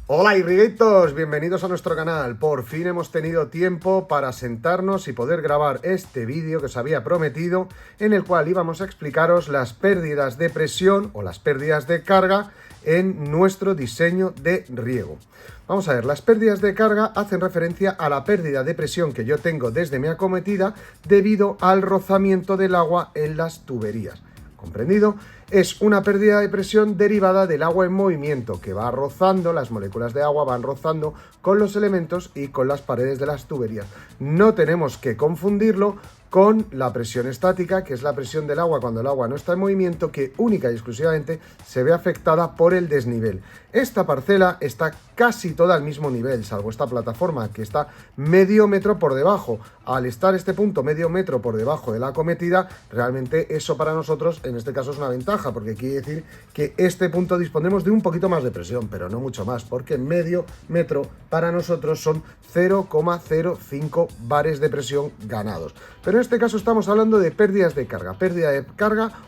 Hola Irrigators, bienvenidos a nuestro canal. Por fin hemos tenido tiempo para sentarnos y poder grabar este vídeo que os había prometido, en el cual íbamos a explicaros las pérdidas de presión o las pérdidas de carga en nuestro diseño de riego. Vamos a ver, las pérdidas de carga hacen referencia a la pérdida de presión que yo tengo desde mi acometida debido al rozamiento del agua en las tuberías. ¿Comprendido? Es una pérdida de presión derivada del agua en movimiento que va rozando, las moléculas de agua van rozando con los elementos y con las paredes de las tuberías. No tenemos que confundirlo con la presión estática, que es la presión del agua cuando el agua no está en movimiento, que única y exclusivamente se ve afectada por el desnivel. Esta parcela está casi toda al mismo nivel, salvo esta plataforma que está medio metro por debajo. Al estar este punto medio metro por debajo de la acometida, realmente eso para nosotros en este caso es una ventaja, porque quiere decir que este punto disponemos de un poquito más de presión, pero no mucho más, porque medio metro para nosotros son 0,05 bares de presión ganados. Pero en este caso estamos hablando de pérdida de carga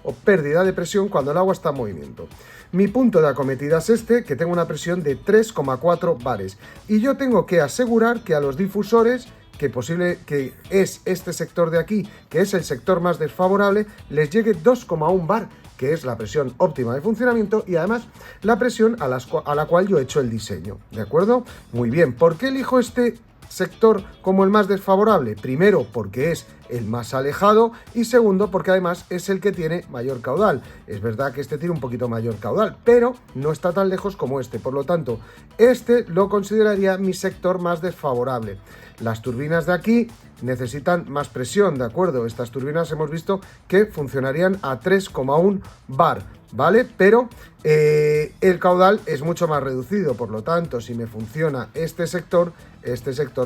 o pérdida de presión cuando el agua está en movimiento. Mi punto de acometida es este, que tengo una presión de 3,4 bares. Y yo tengo que asegurar que a los difusores, que es este sector de aquí, que es el sector más desfavorable, les llegue 2,1 bar, que es la presión óptima de funcionamiento y además la presión a la cual yo he hecho el diseño. ¿De acuerdo? Muy bien. ¿Por qué elijo este sector como el más desfavorable? Primero, porque es el más alejado y segundo, porque además es el que tiene mayor caudal. Es verdad que este tiene un poquito mayor caudal, pero no está tan lejos como este. Por lo tanto, este lo consideraría mi sector más desfavorable. Las turbinas de aquí necesitan más presión, ¿de acuerdo? Estas turbinas hemos visto que funcionarían a 3,1 bar, ¿vale? Pero el caudal es mucho más reducido, por lo tanto, si me funciona este sector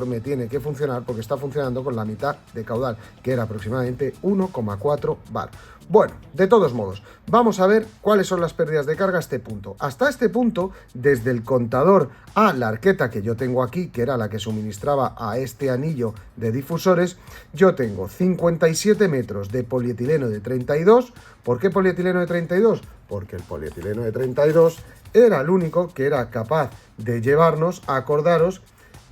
me tiene que funcionar porque está funcionando con la mitad de caudal, que era aproximadamente 1,4 bar. Bueno, de todos modos, vamos a ver cuáles son las pérdidas de carga a este punto. Hasta este punto, desde el contador a la arqueta que yo tengo aquí, que era la que suministraba a este anillo de difusores, yo tengo 57 metros de polietileno de 32. ¿Por qué polietileno de 32? Porque el polietileno de 32 era el único que era capaz de llevarnos, acordaros,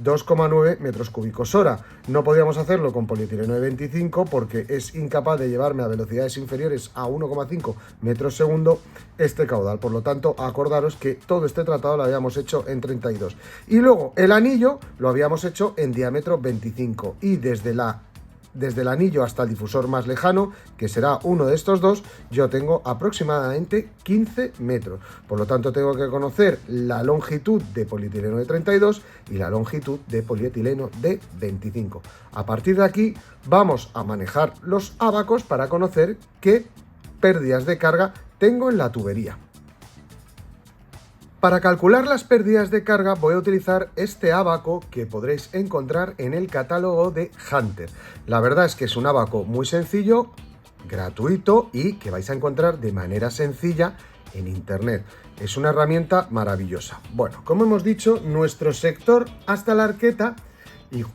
2,9 metros cúbicos hora. No podíamos hacerlo con polietileno de 25 porque es incapaz de llevarme a velocidades inferiores a 1,5 metros segundo este caudal. Por lo tanto, acordaros que todo este tratado lo habíamos hecho en 32. Y luego el anillo lo habíamos hecho en diámetro 25 y desde el anillo hasta el difusor más lejano, que será uno de estos dos, yo tengo aproximadamente 15 metros. Por lo tanto, tengo que conocer la longitud de polietileno de 32 y la longitud de polietileno de 25. A partir de aquí, vamos a manejar los ábacos para conocer qué pérdidas de carga tengo en la tubería. Para calcular las pérdidas de carga voy a utilizar este ábaco que podréis encontrar en el catálogo de Hunter. La verdad es que es un ábaco muy sencillo, gratuito y que vais a encontrar de manera sencilla en internet. Es una herramienta maravillosa. Bueno, como hemos dicho, nuestro sector hasta la arqueta,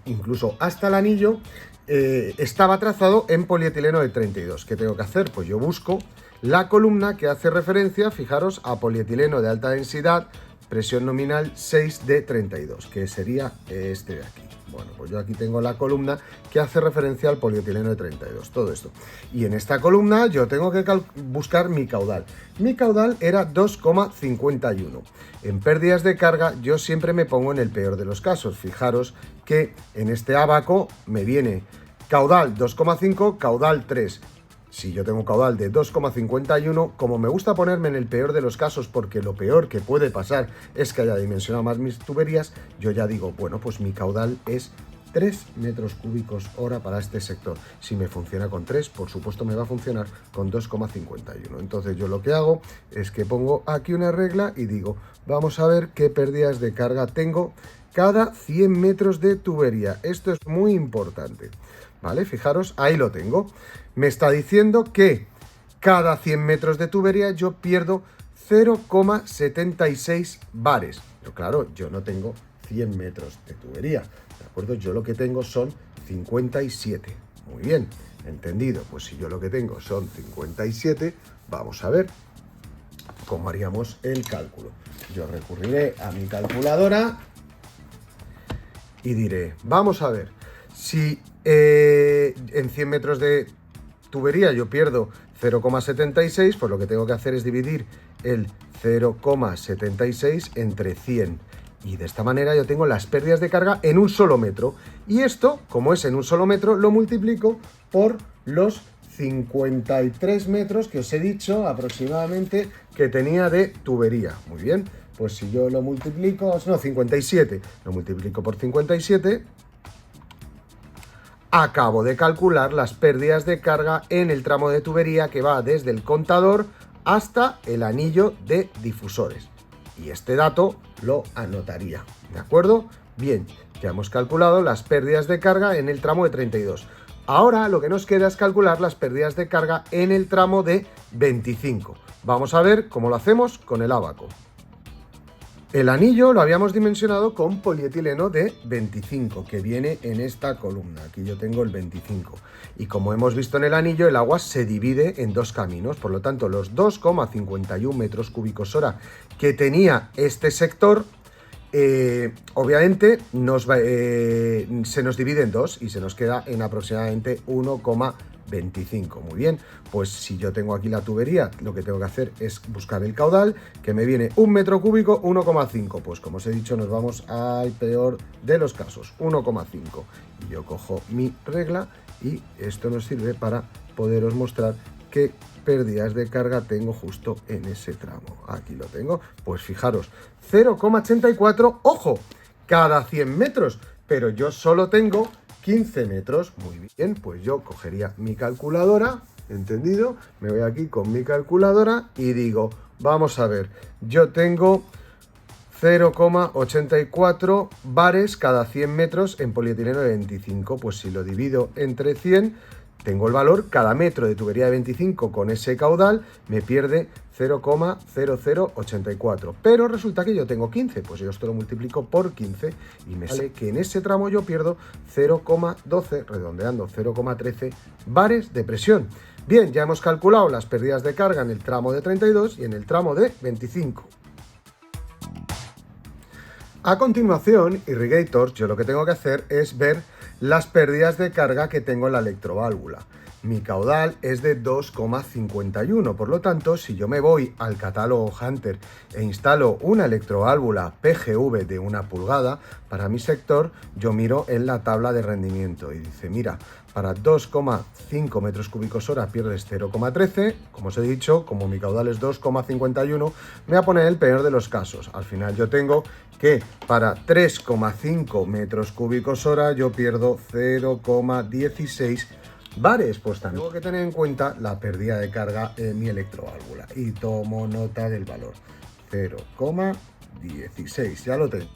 incluso hasta el anillo, estaba trazado en polietileno de 32. ¿Qué tengo que hacer? Pues yo busco la columna que hace referencia, fijaros, a polietileno de alta densidad, presión nominal 6 de 32, que sería este de aquí. Bueno, pues yo aquí tengo la columna que hace referencia al polietileno de 32, todo esto. Y en esta columna yo tengo que buscar mi caudal. Mi caudal era 2,51. En pérdidas de carga yo siempre me pongo en el peor de los casos. Fijaros que en este ábaco me viene caudal 2,5, caudal 3. Si yo tengo un caudal de 2,51, como me gusta ponerme en el peor de los casos, porque lo peor que puede pasar es que haya dimensionado más mis tuberías, yo ya digo, bueno, pues mi caudal es 3 metros cúbicos hora para este sector. Si me funciona con 3, por supuesto me va a funcionar con 2,51. Entonces yo lo que hago es que pongo aquí una regla y digo, vamos a ver qué pérdidas de carga tengo cada 100 metros de tubería. Esto es muy importante, ¿vale? Fijaros, ahí lo tengo. Me está diciendo que cada 100 metros de tubería yo pierdo 0,76 bares. Pero claro, yo no tengo 100 metros de tubería, ¿de acuerdo? Yo lo que tengo son 57. Muy bien, entendido. Pues si yo lo que tengo son 57, vamos a ver cómo haríamos el cálculo. yo recurriré a mi calculadora y diré, vamos a ver, si en 100 metros de tubería yo pierdo 0,76, pues lo que tengo que hacer es dividir el 0,76 entre 100. Y de esta manera yo tengo las pérdidas de carga en un solo metro. Y esto, como es en un solo metro, lo multiplico por los 53 metros que os he dicho aproximadamente que tenía de tubería. Muy bien, pues si yo lo multiplico, no, 57, lo multiplico por 57, acabo de calcular las pérdidas de carga en el tramo de tubería que va desde el contador hasta el anillo de difusores. Y este dato lo anotaría, ¿de acuerdo? Bien, ya hemos calculado las pérdidas de carga en el tramo de 32. Ahora lo que nos queda es calcular las pérdidas de carga en el tramo de 25. Vamos a ver cómo lo hacemos con el ábaco. El anillo lo habíamos dimensionado con polietileno de 25, que viene en esta columna. Aquí yo tengo el 25. Y como hemos visto en el anillo, el agua se divide en dos caminos. Por lo tanto, los 2,51 metros cúbicos hora que tenía este sector, obviamente se nos divide en dos y se nos queda en aproximadamente 1,25. Muy bien, pues si yo tengo aquí la tubería, lo que tengo que hacer es buscar el caudal, que me viene 1 metro cúbico, 1,5. Pues como os he dicho, nos vamos al peor de los casos, 1,5. Y yo cojo mi regla y esto nos sirve para poderos mostrar qué pérdidas de carga tengo justo en ese tramo. Aquí lo tengo, pues fijaros, 0,84, ojo, cada 100 metros, pero yo solo tengo 15 metros. Muy bien, pues yo cogería mi calculadora, ¿entendido? Me voy aquí con mi calculadora y digo, vamos a ver, yo tengo 0,84 bares cada 100 metros en polietileno de 25, pues si lo divido entre 100, tengo el valor, cada metro de tubería de 25 con ese caudal me pierde 0,0084. Pero resulta que yo tengo 15, pues yo esto lo multiplico por 15 y me sale que en ese tramo yo pierdo 0,12, redondeando 0,13 bares de presión. Bien, ya hemos calculado las pérdidas de carga en el tramo de 32 y en el tramo de 25. A continuación, Irrigators, yo lo que tengo que hacer es ver las pérdidas de carga que tengo en la electroválvula. Mi caudal es de 2,51, por lo tanto, si yo me voy al catálogo Hunter e instalo una electroválvula PGV de 1 pulgada, para mi sector, yo miro en la tabla de rendimiento y dice, mira, para 2,5 metros cúbicos hora pierdes 0,13, como os he dicho, como mi caudal es 2,51, me voy a poner el peor de los casos. Al final yo tengo que para 3,5 metros cúbicos hora yo pierdo 0,16 bares. Pues también tengo que tener en cuenta la pérdida de carga en mi electroválvula y tomo nota del valor, 0,16, ya lo tengo.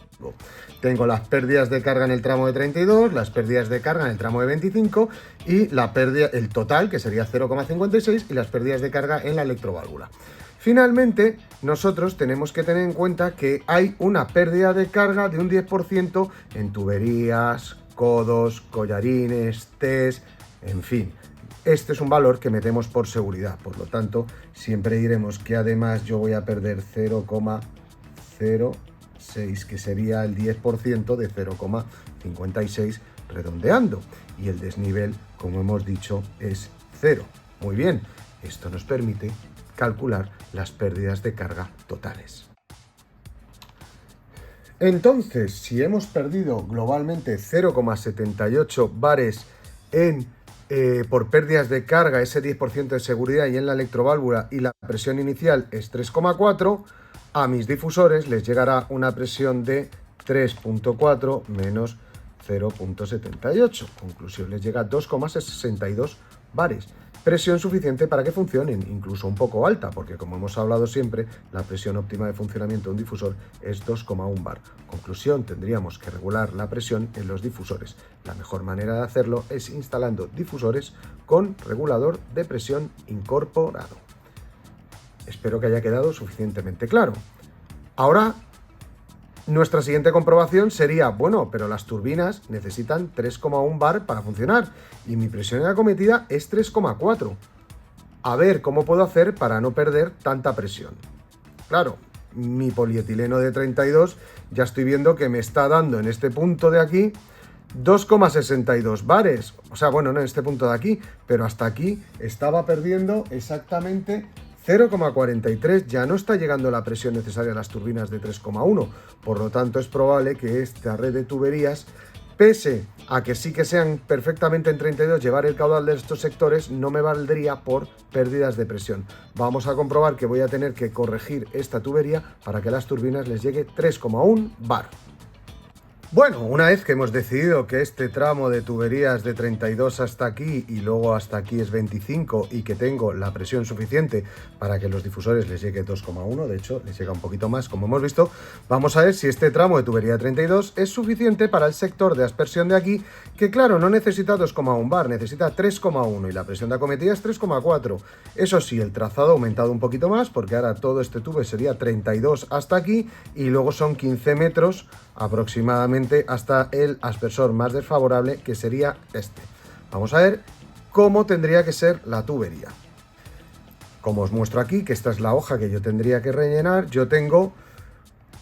Tengo las pérdidas de carga en el tramo de 32, las pérdidas de carga en el tramo de 25 y la pérdida, el total, que sería 0,56, y las pérdidas de carga en la electroválvula. Finalmente, nosotros tenemos que tener en cuenta que hay una pérdida de carga de un 10% en tuberías, codos, collarines, TES, en fin. Este es un valor que metemos por seguridad, por lo tanto, siempre diremos que además yo voy a perder 0,06, que sería el 10% de 0,56 redondeando. Y el desnivel, como hemos dicho, es 0. Muy bien, esto nos permite calcular las pérdidas de carga totales. Entonces, si hemos perdido globalmente 0,78 bares por pérdidas de carga, ese 10% de seguridad y en la electroválvula, y la presión inicial es 3,4, a mis difusores les llegará una presión de 3,4 menos 0,78. Conclusión, les llega 2,62 bares. Presión suficiente para que funcionen, incluso un poco alta, porque como hemos hablado siempre, la presión óptima de funcionamiento de un difusor es 2,1 bar. Conclusión, tendríamos que regular la presión en los difusores. La mejor manera de hacerlo es instalando difusores con regulador de presión incorporado. Espero que haya quedado suficientemente claro. Ahora, nuestra siguiente comprobación sería, bueno, pero las turbinas necesitan 3,1 bar para funcionar y mi presión acometida es 3,4. A ver cómo puedo hacer para no perder tanta presión. Claro, mi polietileno de 32, ya estoy viendo que me está dando en este punto de aquí 2,62 bares. O sea, bueno, no en este punto de aquí, pero hasta aquí estaba perdiendo exactamente 0,43. Ya no está llegando la presión necesaria a las turbinas de 3,1. Por lo tanto, es probable que esta red de tuberías, pese a que sí que sean perfectamente en 32, llevar el caudal de estos sectores no me valdría por pérdidas de presión. Vamos a comprobar que voy a tener que corregir esta tubería para que a las turbinas les llegue 3,1 bar. Bueno, una vez que hemos decidido que este tramo de tuberías de 32 hasta aquí y luego hasta aquí es 25 y que tengo la presión suficiente para que los difusores les llegue 2,1, de hecho les llega un poquito más como hemos visto, vamos a ver si este tramo de tubería de 32 es suficiente para el sector de aspersión de aquí, que claro, no necesita 2,1 bar, necesita 3,1 y la presión de acometida es 3,4. Eso sí, el trazado ha aumentado un poquito más porque ahora todo este tubo sería 32 hasta aquí y luego son 15 metros aproximadamente hasta el aspersor más desfavorable, que sería este. Vamos a ver cómo tendría que ser la tubería. Como os muestro aquí, que esta es la hoja que yo tendría que rellenar, yo tengo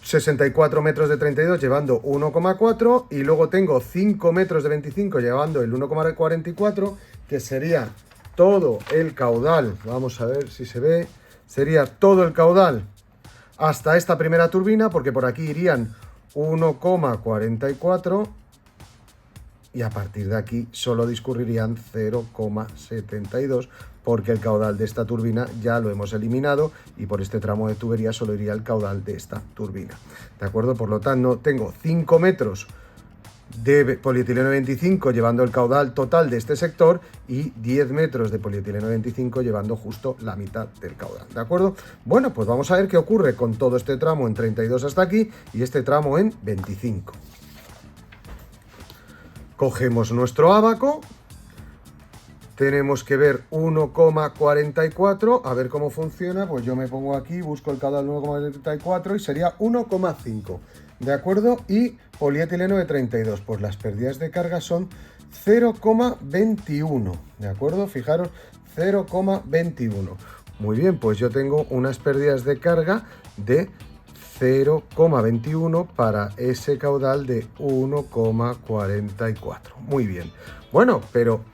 64 metros de 32 llevando 1,4 y luego tengo 5 metros de 25 llevando el 1,44, que sería todo el caudal. Vamos a ver si se ve. Sería todo el caudal hasta esta primera turbina, porque por aquí irían 1,44 y a partir de aquí solo discurrirían 0,72 porque el caudal de esta turbina ya lo hemos eliminado y por este tramo de tubería solo iría el caudal de esta turbina. ¿De acuerdo? Por lo tanto, tengo 5 metros de polietileno 25 llevando el caudal total de este sector y 10 metros de polietileno 25 llevando justo la mitad del caudal, ¿de acuerdo? Bueno, pues vamos a ver qué ocurre con todo este tramo en 32 hasta aquí y este tramo en 25. Cogemos nuestro ábaco, tenemos que ver 1,44, a ver cómo funciona, pues yo me pongo aquí, busco el caudal 1,44 y sería 1,5. ¿De acuerdo? Y polietileno de 32, pues las pérdidas de carga son 0,21. ¿De acuerdo? Fijaros, 0,21. Muy bien, pues yo tengo unas pérdidas de carga de 0,21 para ese caudal de 1,44. Muy bien. Bueno, pero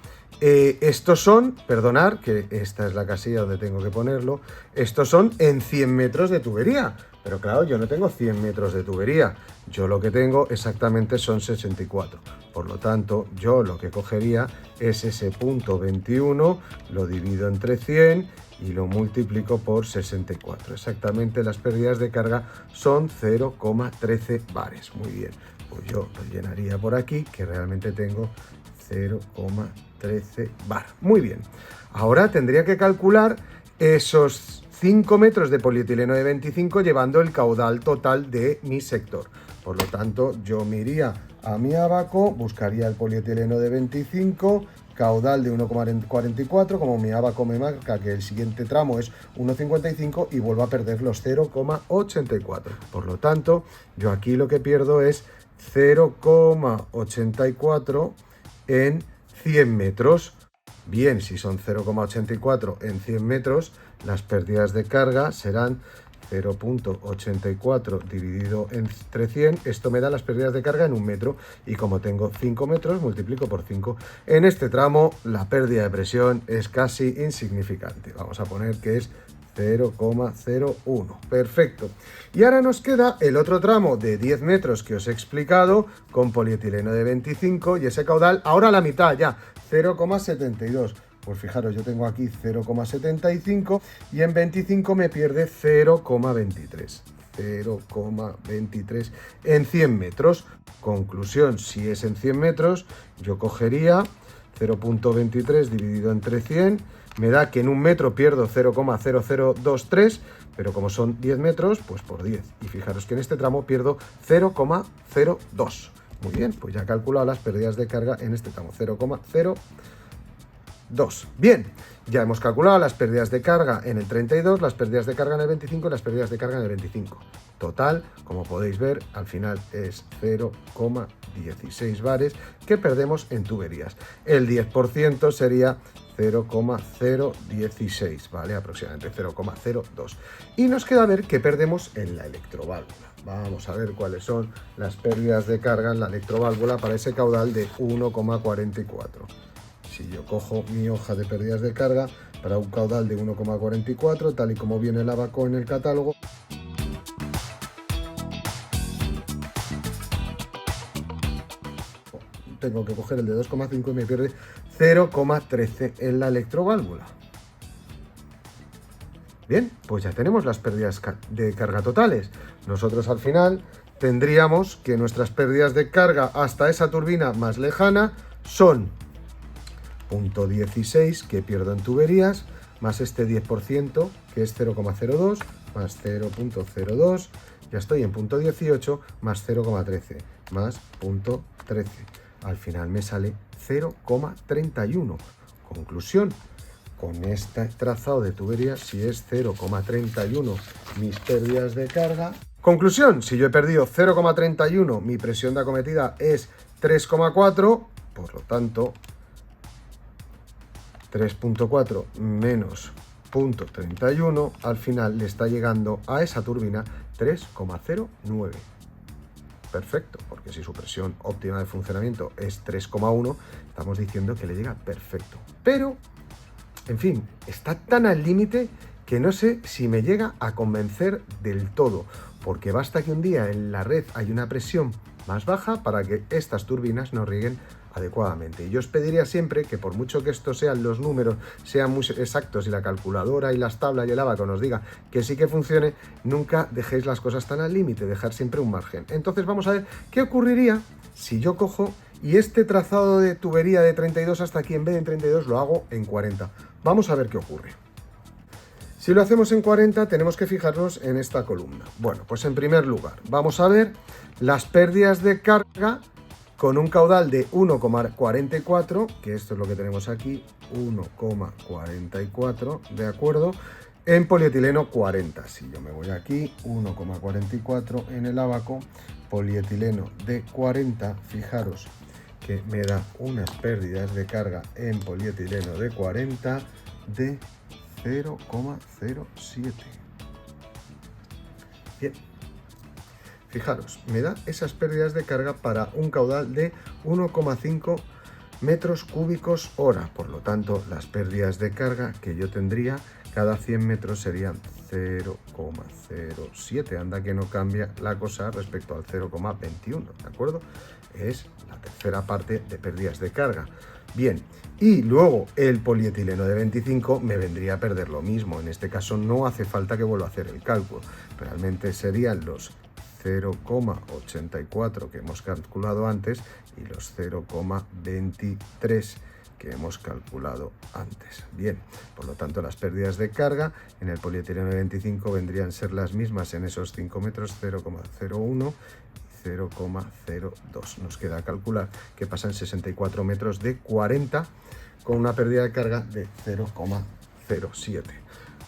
estos son, perdonad, que esta es la casilla donde tengo que ponerlo, estos son en 100 metros de tubería. Pero claro, yo no tengo 100 metros de tubería, yo lo que tengo exactamente son 64. Por lo tanto, yo lo que cogería es ese punto 21, lo divido entre 100 y lo multiplico por 64. Exactamente las pérdidas de carga son 0,13 bares. Muy bien, pues yo lo llenaría por aquí, que realmente tengo 0,13 bar. Muy bien, ahora tendría que calcular esos 5 metros de polietileno de 25 llevando el caudal total de mi sector. Por lo tanto, yo me iría a mi ábaco, buscaría el polietileno de 25, caudal de 1,44, como mi ábaco me marca que el siguiente tramo es 1,55 y vuelvo a perder los 0,84. Por lo tanto, yo aquí lo que pierdo es 0,84 en 100 metros. Bien, si son 0,84 en 100 metros, las pérdidas de carga serán 0,84 dividido entre 100. Esto me da las pérdidas de carga en un metro y como tengo 5 metros, multiplico por 5. En este tramo la pérdida de presión es casi insignificante. Vamos a poner que es 0,01. Perfecto. Y ahora nos queda el otro tramo de 10 metros que os he explicado con polietileno de 25 y ese caudal, ahora la mitad ya, 0,72. Pues fijaros, yo tengo aquí 0,75 y en 25 me pierde 0,23. 0,23 en 100 metros. Conclusión, si es en 100 metros, yo cogería 0,23 dividido entre 100, me da que en un metro pierdo 0,0023, pero como son 10 metros, pues por 10. Y fijaros que en este tramo pierdo 0,02. Muy bien, pues ya he calculado las pérdidas de carga en este tramo, 0,02. 2. Bien, ya hemos calculado las pérdidas de carga en el 32, las pérdidas de carga en el 25 y las pérdidas de carga en el 25. Total, como podéis ver, al final es 0,16 bares que perdemos en tuberías. El 10% sería 0,016, ¿vale? Aproximadamente 0,02. Y nos queda ver qué perdemos en la electroválvula. Vamos a ver cuáles son las pérdidas de carga en la electroválvula para ese caudal de 1,44. Si yo cojo mi hoja de pérdidas de carga para un caudal de 1,44, tal y como viene el Abaco en el catálogo, tengo que coger el de 2,5 y me pierde 0,13 en la electroválvula. Bien, pues ya tenemos las pérdidas de carga totales. Nosotros al final tendríamos que nuestras pérdidas de carga hasta esa turbina más lejana son 0,16 que pierdo en tuberías, más este 10% que es 0,02, más 0,02, ya estoy en 0,18, más 0,13, más 0,13. Al final me sale 0,31. Conclusión, con este trazado de tuberías, si es 0,31 mis pérdidas de carga. Conclusión, si yo he perdido 0,31, mi presión de acometida es 3,4, por lo tanto 3,4 menos 0,31, al final le está llegando a esa turbina 3,09. Perfecto, porque si su presión óptima de funcionamiento es 3,1, estamos diciendo que le llega perfecto. Pero, en fin, está tan al límite que no sé si me llega a convencer del todo, porque basta que un día en la red hay una presión más baja para que estas turbinas no rieguen adecuadamente. Y yo os pediría siempre que, por mucho que estos sean los números, sean muy exactos y la calculadora y las tablas y el Abaco nos diga que sí que funcione, nunca dejéis las cosas tan al límite, dejar siempre un margen. Entonces vamos a ver qué ocurriría si yo cojo y este trazado de tubería de 32 hasta aquí, en vez de en 32, lo hago en 40. Vamos a ver qué ocurre. Si lo hacemos en 40, tenemos que fijarnos en esta columna. Bueno, pues en primer lugar, vamos a ver las pérdidas de carga con un caudal de 1,44, que esto es lo que tenemos aquí, 1,44, ¿de acuerdo? En polietileno 40. Si yo me voy aquí, 1,44 en el Abaco, polietileno de 40, fijaros que me da unas pérdidas de carga en polietileno de 40 de 0,07. Bien. Fijaros, me da esas pérdidas de carga para un caudal de 1,5 metros cúbicos hora. Por lo tanto, las pérdidas de carga que yo tendría cada 100 metros serían 0,07. Anda que no cambia la cosa respecto al 0,21, ¿de acuerdo? Es la tercera parte de pérdidas de carga. Bien, y luego el polietileno de 25 me vendría a perder lo mismo. En este caso no hace falta que vuelva a hacer el cálculo. Realmente serían los 0,84 que hemos calculado antes y los 0,23 que hemos calculado antes. Bien, por lo tanto las pérdidas de carga en el polietileno de 25 vendrían a ser las mismas en esos 5 metros, 0,01 y 0,02. Nos queda calcular que pasan 64 metros de 40 con una pérdida de carga de 0,07.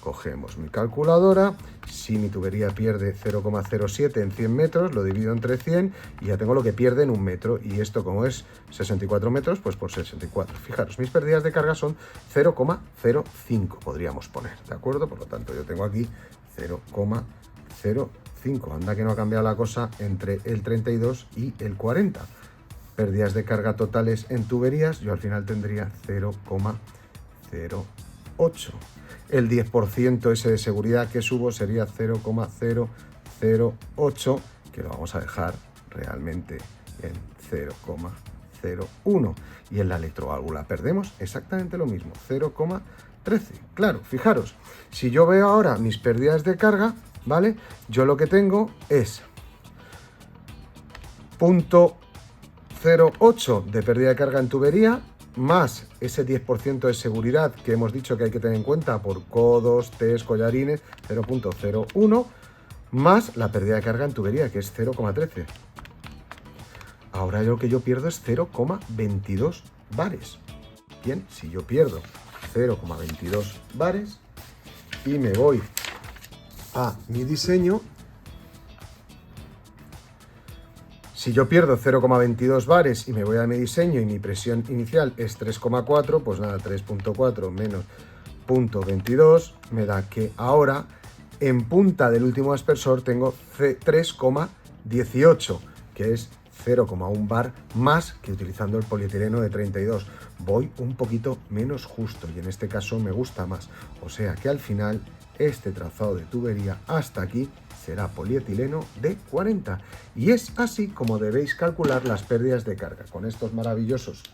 Cogemos mi calculadora, si mi tubería pierde 0,07 en 100 metros, lo divido entre 100 y ya tengo lo que pierde en un metro. Y esto, como es 64 metros, pues por 64. Fijaros, mis pérdidas de carga son 0,05, podríamos poner, ¿de acuerdo? Por lo tanto, yo tengo aquí 0,05. Anda que no ha cambiado la cosa entre el 32 y el 40. Pérdidas de carga totales en tuberías, yo al final tendría 0,08. El 10% ese de seguridad que subo sería 0,008, que lo vamos a dejar realmente en 0,01. Y en la electroválvula perdemos exactamente lo mismo, 0,13. Claro, fijaros, si yo veo ahora mis pérdidas de carga, ¿vale? Yo lo que tengo es 0,08 de pérdida de carga en tubería, más ese 10% de seguridad que hemos dicho que hay que tener en cuenta por codos, T's, collarines, 0,01, más la pérdida de carga en tubería, que es 0,13. Ahora lo que yo pierdo es 0,22 bares. Bien, si yo pierdo 0,22 bares y me voy a mi diseño, si yo pierdo 0,22 bares y me voy a mi diseño y mi presión inicial es 3,4, pues nada, 3,4 menos 0,22 me da que ahora en punta del último aspersor tengo 3,18, que es 0,1 bar más que utilizando el polietileno de 32. Voy un poquito menos justo y en este caso me gusta más. O sea que al final este trazado de tubería hasta aquí será polietileno de 40. Y es así como debéis calcular las pérdidas de carga con estos maravillosos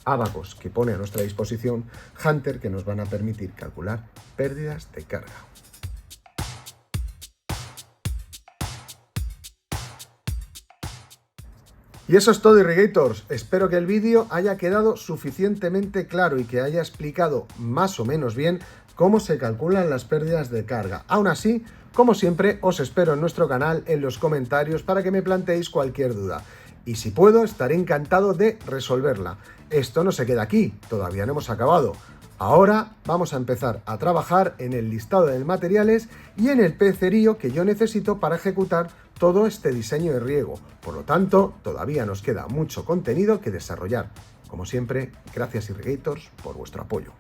ábacos que pone a nuestra disposición Hunter, que nos van a permitir calcular pérdidas de carga. Y eso es todo, Irrigators. Espero que el vídeo haya quedado suficientemente claro y que haya explicado más o menos bien cómo se calculan las pérdidas de carga. Aún así, como siempre, os espero en nuestro canal en los comentarios para que me planteéis cualquier duda. Y si puedo, estaré encantado de resolverla. Esto no se queda aquí, todavía no hemos acabado. Ahora vamos a empezar a trabajar en el listado de materiales y en el pecerío que yo necesito para ejecutar todo este diseño de riego. Por lo tanto, todavía nos queda mucho contenido que desarrollar. Como siempre, gracias Irrigators por vuestro apoyo.